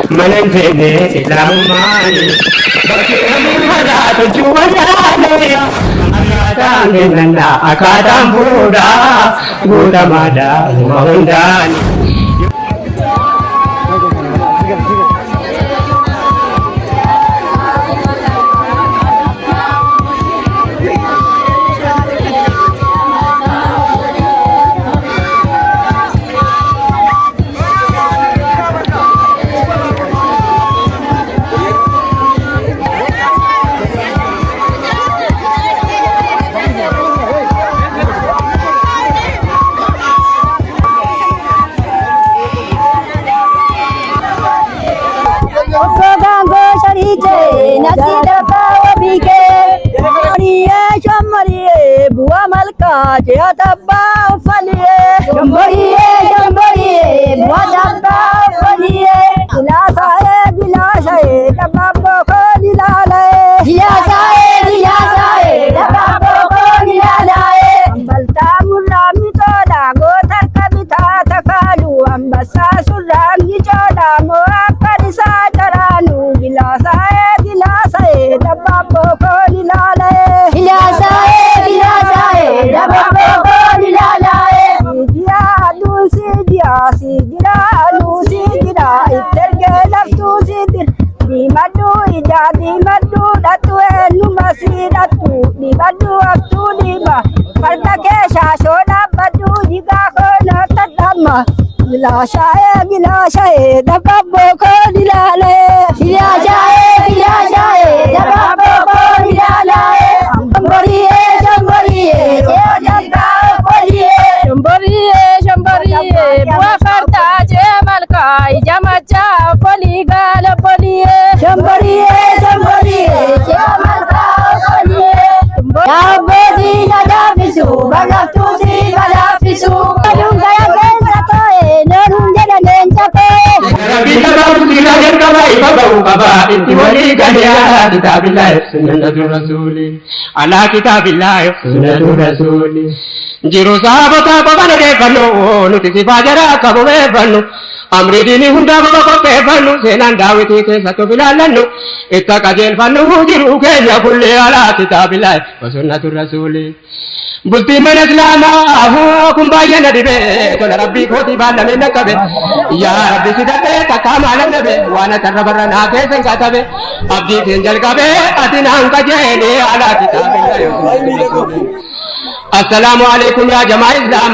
manan fene ilamumani bakki amurada tujuwajale akatan nanda akatan buda buda mada mahundani Buah malka jaya tabba faliye jamboriye buah tabba faliye dilasaye tabba boko dilalaye tabba boko dilalaye ambalta murra mitoda gotar kabita takalu ambasa surra gijoda moakadisa taranu dilasaye tabba boko dilalaye Sijira iterge laftu sidir di madu datu enu masih datu di madu aktu di ba farda ke shashona madu jiga kona tadama gilashaye dababbo ko dilale gilashaye dababbo ko dilale jamboriye buah farta je malka jamaja foli gala foliye jamboriye je malka foliye ya bodi na dafisu bagatu si balafisu kalunga ya benza koe norunde na benza koe kita baru tidak terkabai baba inti wali gaya kitabillah sunnatul rasuli ala kitabillah sunnatul rasuli jiru sahabata babane de banu nuti sifajara kabwe banu amri dini hunda baba ko banu senan dawiti ke satu bilalanu ittaqajel banu jiru ke ya kulli ala kitabillah wa sunnatur rasuli bulti man islama ahu kumbayana dibe to rabbi ko ti balla men kabe ya rabbi sidate takamala nabe wana tarbarana ke sangatabe abdi tenjal kabe atina anka jene ala kitabillah Assalamualaikum ya jamaah Islam.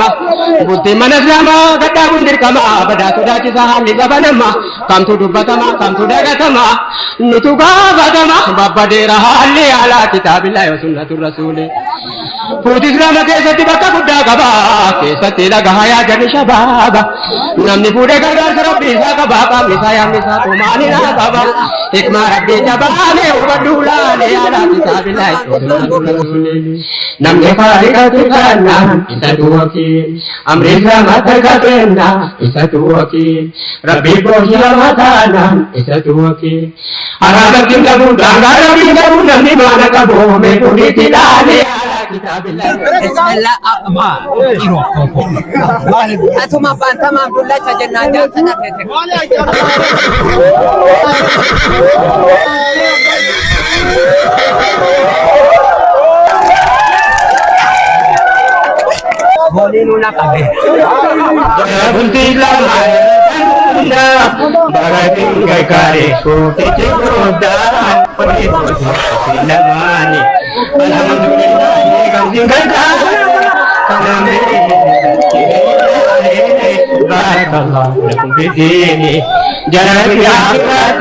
Buti mana Islam? Kata bundir kama pada sudah kisah ni zabanama. Kam tu dubatama, kam tu dagatama. Nutuga batama. Bapa dera hali ala kitabillah wa sunnatur rasul. Buti Islam ke sati baka buddha gaba. Ke sati lagaya jadi shababa. Namni buddha gargar serabbi sakaba. Misaya misa kumani na gaba. Hikmah rabbi jabane ubadula le ala kitabillah wa sunnatur rasul. Namni farika Karena kita dua ki, Amrita mata katena, kita dua ki, Rabbi Bosya matana, kita dua ki. Arab kita bunda, Arab kita bunda di mana kamu mengikuti tilane kita bilang. Bismillah apa? Iro koko. Asuma bantama Abdullah sajenada sana tete. Boleh nuna kabe. Bunti lama, barating kare ko tijuda, pati namani. Alhamdulillah, kanjeng kare, kaname. Barakallah, lakum bidini. Jangan diakhirat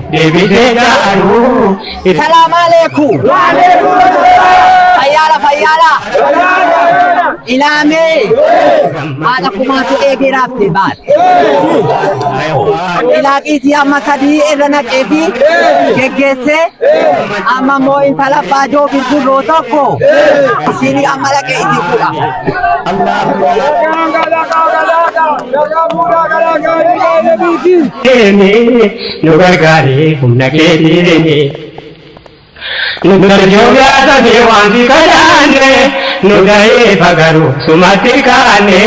Dewi Degaru. Assalamualaikum. Fayala. Ilame. Ada kumatu egiraf tibat. Ilagi siya masadi erana kefi. Gegese. Ama mo intala bajo bisul rotoko. Sini amala ke iti pura. Ini nugar kari kumna kiri ini. Nugar joga ta dewan di kadane nudai bagaru sumati kane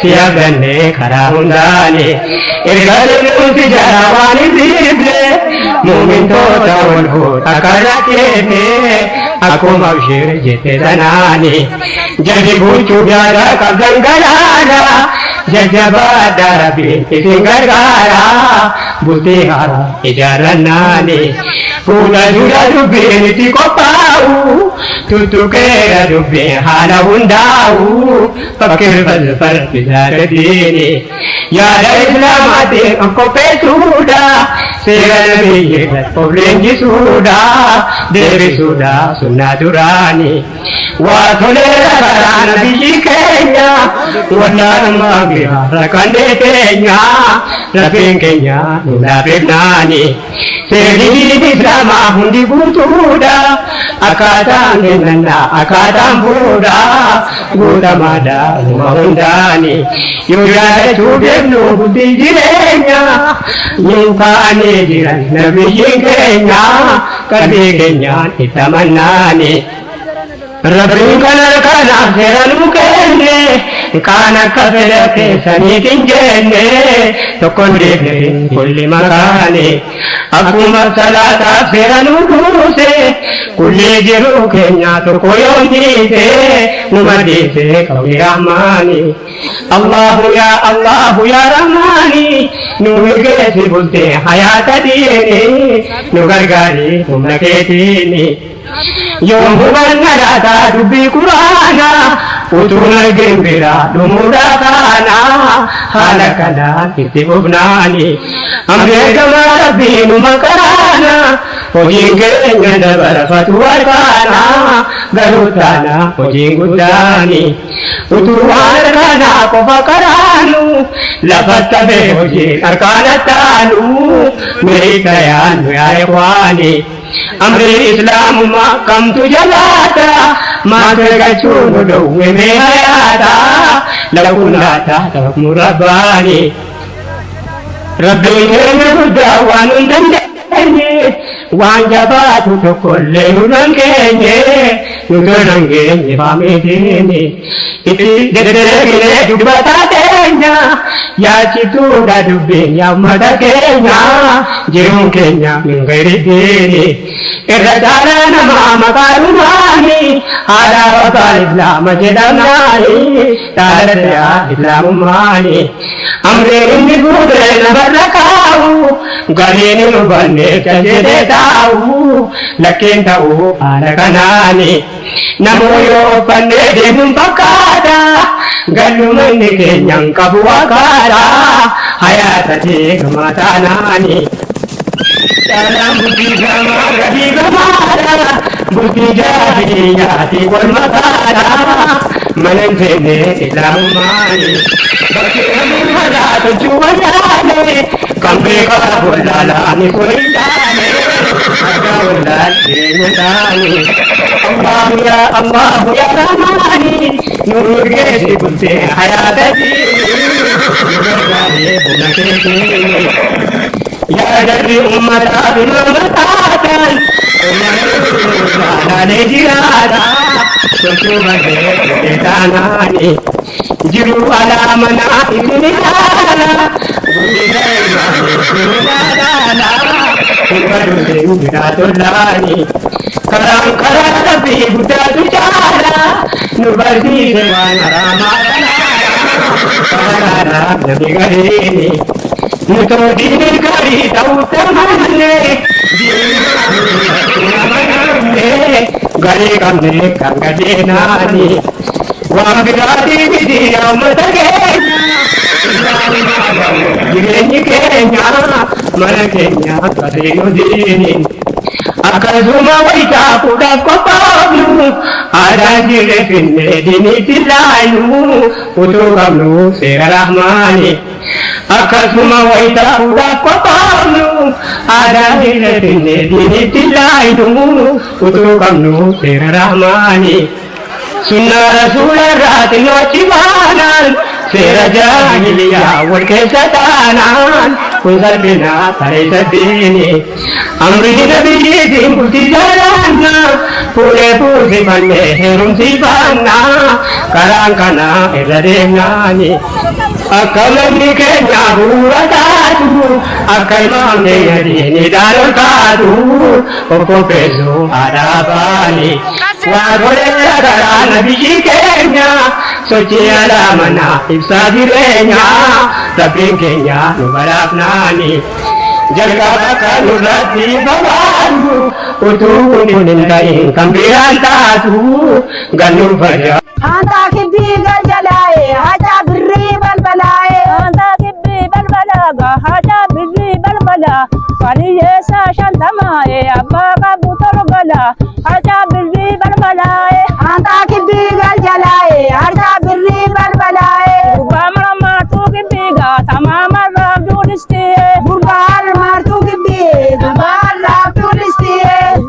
siap gane karahundane irgal nuti jarawani zible mumin to tawon ho takarake ne aku mabshir jete danani jadi bucu biara kabdangalana jajaba darabi isingargara butihara ijaranani pula jura dubbe niti kopau tutukera dubbe hala hundau pakir balfar bizaradini ya islamati angko pesuda segala biye poblenji suda devi suda sunadurani wa tolera karana bijikenya wana magia rakande tenya rapengenya nulapegani sedi Islama hundi butuda akata ngenana akata mbuda buda mada mahundani yuda chubenu buti jirenya yimpane jiran nabi yingenya kabi kenya itamanani Rabbi kana seranu kene kana kabela ke sani kinjene tokonde kulli makane aku masalata seranu kuse kulli jiru kenya to koyoni se numadi se kawi rahmani Allah ya rahmani nuge sibulte hayata dini nugargari umnaketini Yom hubangarata dubbi Qur'ana utuna gembira dumudakana halakana itibubnani amre gamara binu makarana ojingenya dabara fatwarkana garutana ojingudani utuwarkana kofakaranu lafattabe oji arkanatanu merikayan ya ikhwani amri islam ma kam tu jalata ma tergacun do me hayata lakunata murabani rabbi dawanun dandanye wanjabatu to kolle nungenye nungenye pamedini iti dedegene dubata tenya ya citu dadubenya madakenya jirun kenya ngairidini iradara nama makarumani ada wakal islam jedamani taraya islam mani amre indi gudre nabarakau galini nubanne kajede tau lakin tau anakanani namoyo pande debum pakada galumani kenyang kabuakara hayatati kematanani dalam bukti gamara bukti jahiliyati wal makara menentene Islam mani bagi amala tujuanane kambe kabulala ni kulindane agawlan direndani Allah ya Rahmani nurge sibunte hayatati nurgani bunakeni ya dari umat abimatan umatan jirada sesubade tanani jiru ala mana ini ala budidai karang karang tapi buddha tucara nubardi sewana ramadana karana nabi garini nuto dini kari tau tamane dini gari kamne kangade nani wambirati bidi amatagena Jirenyi kenya mana kenya kadenu dini akazuma waita kuda kopablu ada jire finne dini tilayu utukamnu sera rahmani akazuma waita kuda kopablu ada jire finne dini tilayu utukamnu sera rahmani sunna rasulullah tino chiwanan sera jahiliya wal kesatanan kunzal bina tare sabini amri nabi din buti jarana pure pure banne herum sibana karangkana erarengani akalani kenya buradatu akalani yadini darukadu oko peso arabani wagore darana nabi kenya sochi alamana ibsadirenya tabin kenya nubarapnani jaga kanurati babandu utukunin kain kambirantatu ganur baja anta kibbi galjalaye haja birri balbalaye anta kibbi balbalaga haja birri balbala kaliye sa shantamaye abba kabutol bala haja birri balbalaye anta kibbi galjalaye haja birri balbalaye gurba martu kibbi ga tamama rabdulisti gurba martu kibbi gurba rabdulisti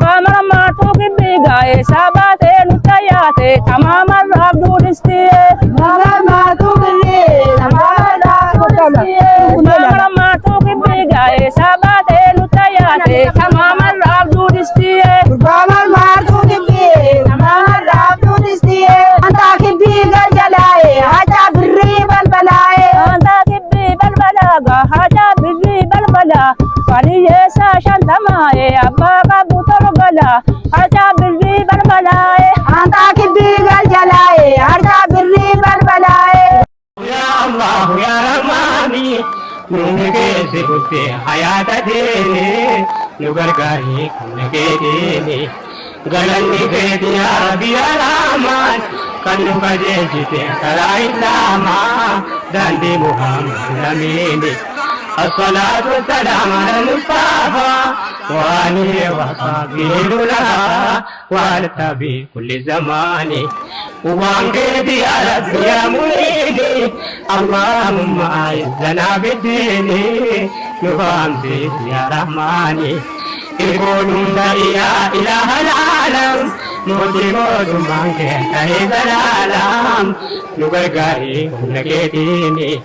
gurba martu kibbi ga sabate nutayate tamama rabdulisti gurba martu kibbi tamama rabdulisti gurba martu kibbi ga sabate nutayate tamama rabdulisti gurba martu kibbi tamama rabdulisti anta kibbi galjalaye haja birri balbalaye anta kibbi balbalaga haja birri balbala kaliye sa shantamaye abba kabutol bala haja birri balbalaye anta kibbi galjalaye haja birri balbalaye ya allah ya rahmani nunge se kutte hayata dene nugargari kunge dene galani bediya biya rahman kanu kaje jite karai lama dandi muhammad lamine الصلاة والسلام على المصطفى وآله وصحبه لها والتبي كل زمان وانقذي على يا مريدي اللهم أعزنا بالدين نظام يا رحماني يقولون يا إله العالم موت مانك تهيب العالم نقرقاري ونكيديني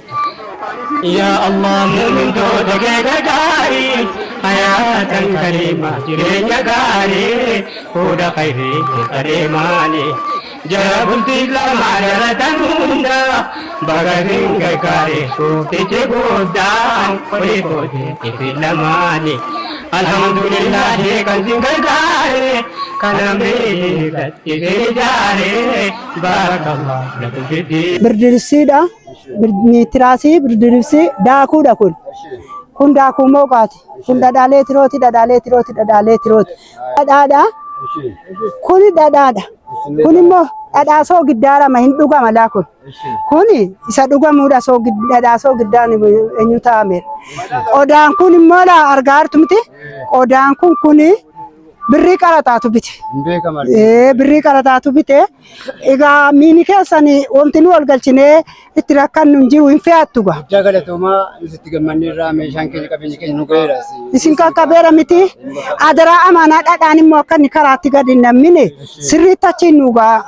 يا الله من دودك غاري حياة كريمة جرين غاري هودا خيري كريماني جربت الإسلام على ردنونا بغرين غاري شوتي جبودا وريكوتي إسلاماني الحمد لله كنزين غاري كنامي كتير جاري بارك الله لكم في الدين birdilibsiidha. Tiraasii birdilibsii daakuudha kun daakuu mooqaati. Kun dhadhaalee tirooti dhadhaalee tirooti dhadhaalee tirooti. Dhadhaadha. Kuni dhadhaadha. Kun immoo dhadhaa soogiddaadhama hin dhugama laa kun. Kuni isa dhugamuudha dhadhaa soogiddaan eenyu taa'ameera. Qodaan kun immoo argaa jirtu miti. Qodaan kuni birrii qarataatu bite. Birrii qarataatu bite. Egaa miini keessan wanti nu walgalchinee itti rakkannu hin jiru hin fe'attu gaa. Jagalatooma isitti gammannee irraa meeshaan keenya qabeenyi keenya nu gaheera. Isin qaqqabeera miti. Adaraa amaanaa dhadhaan immoo akka inni karaatti gadi hin nammine sirriitti achi nu gaa.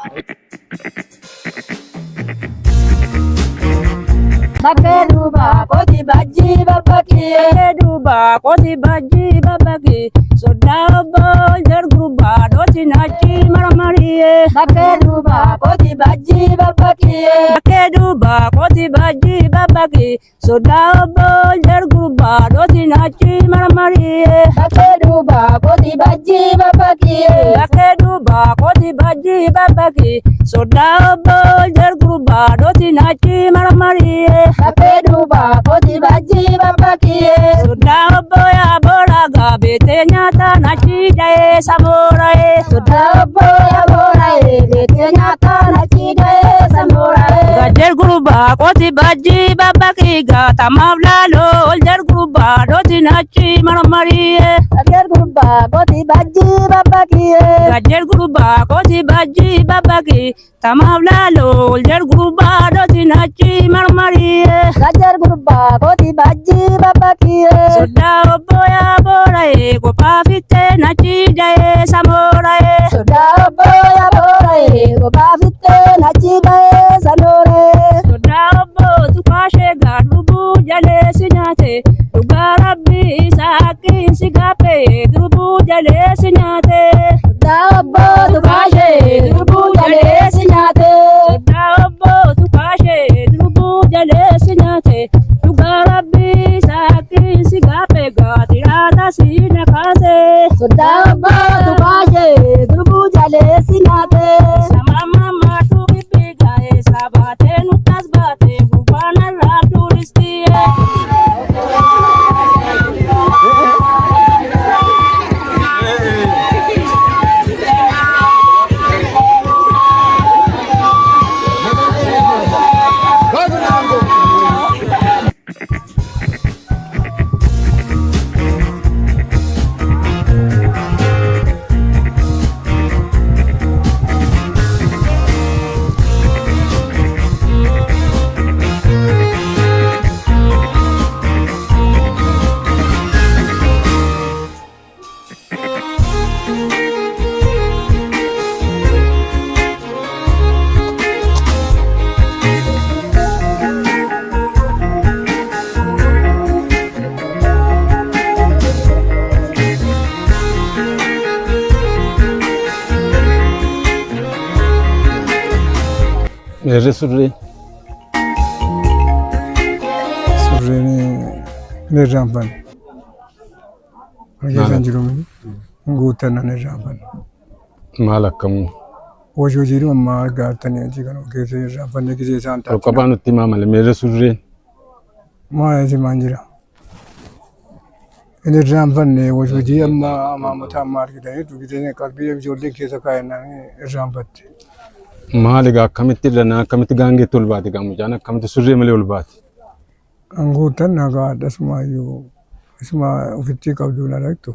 Bakkee duuba kooti bajjii babbaqii. Bakkee duuba kooti bajjii babbaqii. Sodaa obboo jargurbaa dooti nachi marmarii. Bakkee duuba kooti bajjii babbaqii. Bakkee duuba kooti bajjii babbaqii. Sodaa obboo jargurbaa dooti nachi marmarii. Bakkee duuba kooti bajjii babbaqii. Bakkee duuba kooti bajjii babbaqii. Sodaa obboo jargurbaa dooti nachi marmarii. Bakkee duuba kooti bajjii babbaqii. Sodaa obboo yaa boora gaabete nyaata nachi jaye samorae. Sodaa obboo yaa boora beete nyaata nachi jaye samorae. Gajer gurbaa kooti bajjii babbaqii gaatamaaf laaloo oljar gurbaa dooti nachi marmarii. Gajer gurbaa kooti bajjii babbaqii. Gajer gurbaa kooti bajjii babbaqii tamaaf laaloo oljar gurbaa dooti nachi marmarii. Gajer gurbaa kooti bajjii babbaqii. Sodaa obboo yaa boora kophaa fittee nachi jaye samorae. Sodaa obboo yaa boora kophaa fittee nachi jaye samorae. Sodaa obboo tukaashee gaadhubuu jalee si nyaate dhugaa. dhugaa rabbii saaqiin si gaafee durbuu jalee si nyaate. Soddaa obbootu kaashee durbuu jalee si nyaate. Soddaa obbootu kaashee durbuu jalee si nyaate. Dhugaa rabbii saaqiin si gaafee gaatiraata si nakaase. Soddaa obbootu kaashee durbuu jalee si nyaate. Samama maatuu bibbii gaa'ee sabaatee nutas baatee gubbaan irraa tuuristii. Meerri surreen. Surreen nirraan fan. Hojjetan jiru guutanna nirraan fan. Maal akkamuu? Hojii amma argaa jirtanii hojii kana keessa nirraan fanne gisee isaan taate. Tokkoffaa nutti himaa malee meerri surreen. Maal himaan jira? Nirraan fanne hojii amma maamota amma argitaniitu gisee qalbii ijoolleen keessa kaayannaan irraan fatte. Maal egaa akkamitti irranaa akkamitti gaangeetti ol baate gamuudhaan akkamitti surree malee ol baate? Anguutan nagaa addasumayyuu isuma ofitti qabduun argattu.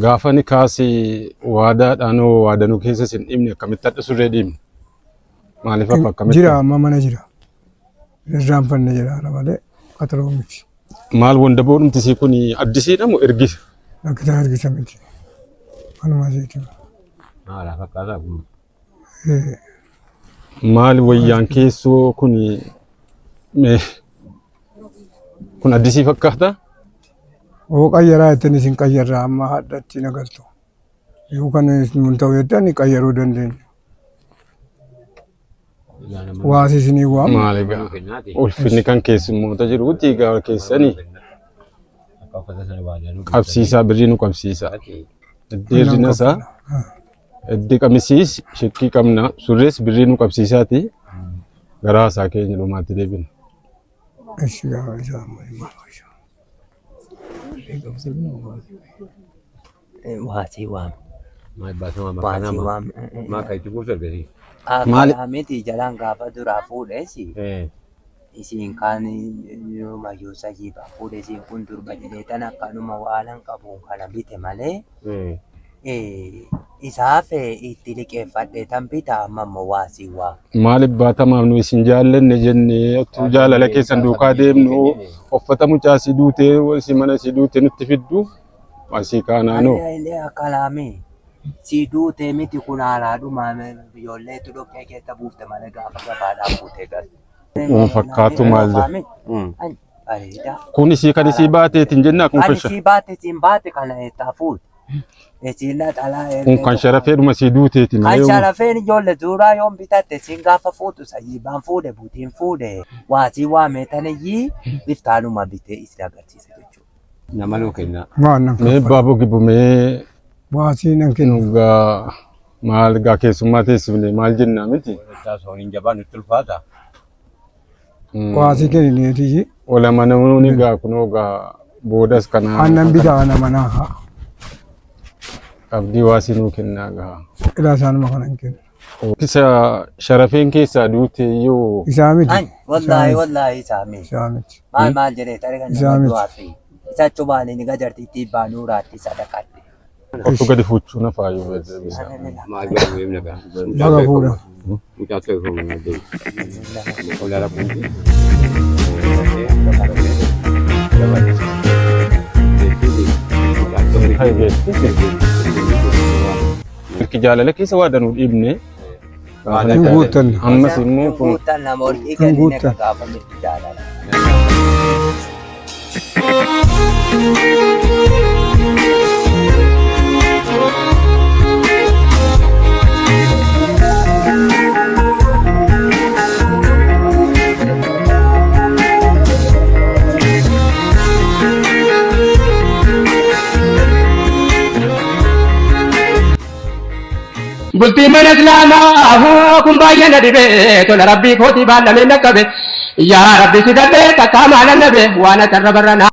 Gaafa ni kaasee waadaadhaan waadanuu keessa sin dhimne akkamitti adda surree dhimne? Maaliif akka akkamitti? Jira amma mana jira. Irraan fanne jira malee qaxaroo miti. Maal wanda boodumtisii kun addisiidha moo ergisa? Akka ergisa miti. Anuma asiiti. Maal wayyaan keessoo kun addisii fakkaata? Oo qayyaraa jettanii isin qayyarraa amma haadhatti nagaltu. Yookaan nun ta'u jettanii qayyaruu dandeenya. Waasi isinii waamu. Maal egaa ulfinni kan keessummoota jiruuti egaa keessanii qabsiisaa birrii nu qabsiisaa. Dheerina isaa iddoo qabsiis shakkii qabna surrees birrii nu qabsiisaati garaa isaa keenya dhumaatti deebina. Eshi gaafa isaa Waasii waam. Maali? Miti jalaan gaafa duraa fuudheesi. Isiin kaan mayyuu sajii fuudhe isiin kun durba jedhee tan akkanuma waalan qabuun kana bite malee. Isaaf itti liqeeffadhee tan bita amma waasii waa. Maaliif baatamaaf nu isin jaallanne jennee otoo jaalala keessan duukaa deemnu uffata mucaa si duutee si mana si duutee nutti fiddu asii kaanaanoo. Akkalaamee si duutee miti kun haalaadhuma ijoolleetu dhoqqee keessa buufte malee gaafa gabaadhaa fuutee galte. Fakkaatu maal jedhe? Kun isii kan isii baateetiin jennaa kun kan isii baateetiin baate kana eettaa fuute. Kun kan sharafeedhuma si duuteeti malee. Kan sharafeen ijoollee duraa yoon bitatte siin gaafa fuutu sayyibaan fuudhe butiin fuudhe waasii waamee tanayyii biftaanuma bitee isin agarsiisa jechuudha. Nama nuu kenna. Mee baaboo gibbumee waasii nan kennu. gaa maal gaa keessummaa teessifne maal jennaa miti? Sooniin jabaan nutti ulfaata. Waasii kennineetii. Olama namoonni gaa kunoo gaa boodas kanaa. Aannan bitaa nama naa. Abdii waasii nuu kennaa gaa. Ilaa isaanuma kanan kennu. Isa sharafeen keessaa duute yoo. Isaa miti. Wallaahi isaa miti. Isaa miti. Maal jedhee tarii kan nama du'aa fi isa cubaanii ni gajartiitti baanuu raatti sadaqadhe. Otoo gadi fuuchuu na faayyuu bisa. Maal jedhamu himna gaa. Baga fuudha. Mucaa ta'e kun deemu. Olaanaa kun. Ilki jaalala keessa waa danuu dhiibne. Hin guuttan. Ammas immoo kun Guuttan namoonni kennin gaafa mirgi jaalala. bultii mana islaamaa kun baay'ee na dhibe tola rabbii kootii baallamee na qabe yaa rabbi si dadhee takkaa maalan nabe waan atarra barra naa